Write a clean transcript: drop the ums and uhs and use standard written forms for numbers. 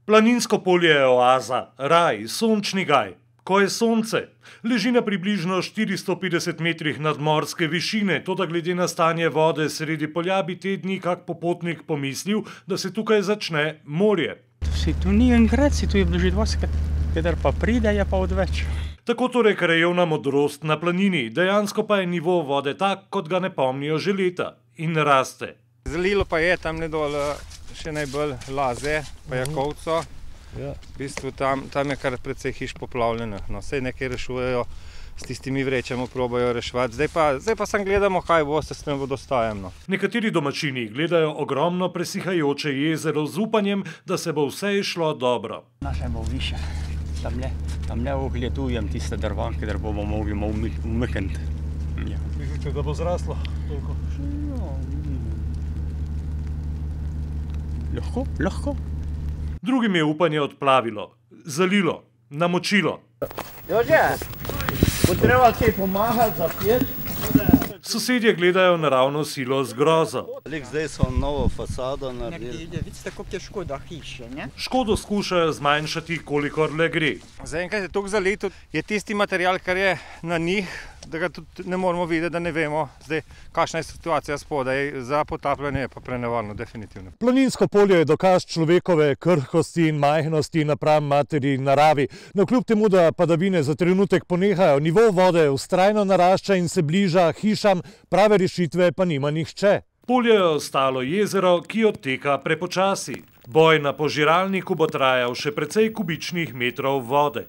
Planinsko polje je oaza, raj, sončni gaj. Ko je sonce, leži na približno 450 metrih nadmorske višine, toda glede na stanje vode sredi polja bi te dni kak popotnik pomislil, da se tukaj začne morje. Si tu ni enkrat, si tu je bilo že dvakrat, kadar pa pride, je pa odveč. Tako torej krajevna modrost na planini, dejansko pa je nivo vode tak, kot ga ne pomnijo že leta in raste. Zalilo pa je tam nedol še najbolj Laze, pa Jakovco. V bistvu tam je kar precej hiš poplavljeno. No, vse nekaj rešujejo, s tistimi vrečami probajo reševati. Zdaj pa samo gledamo, kaj bo s tem vodostajem. No. Nekateri domačini gledajo ogromno presihajoče jezero z upanjem, da se bo vse išlo dobro. Naše bo više. Tam ne ogledujem tiste drvanke, da bomo mogli umikniti. Mislite, da bo zraslo? Lahko. Drugim je upanje odplavilo, zalilo, namočilo. Jože, bo treba ti pomagati za pjet? Sosedje gledajo naravno silo z grozo. Zdaj so novo fasado naredili. Vidite, koliko je škoda hiše, ne? Škodo skušajo zmanjšati, kolikor le gre. Zaenkrat je toliko zalito, je tisti material, kar je na njih, da ga tudi ne moramo videti, da ne vemo, zdaj, kakšna je situacija spodaj. Za potapljanje je pa prenevarno, definitivno. Planinsko polje je dokaz človekove krhkosti in majhnosti napram materi naravi. Navkljub temu, da padavine za trenutek ponehajo, nivo vode vztrajno narašča in se bliža hišam, prave rešitve pa nima nihče. Polje je ostalo jezero, ki odteka prepočasi. Boj na požiralniku bo trajal še precej kubičnih metrov vode.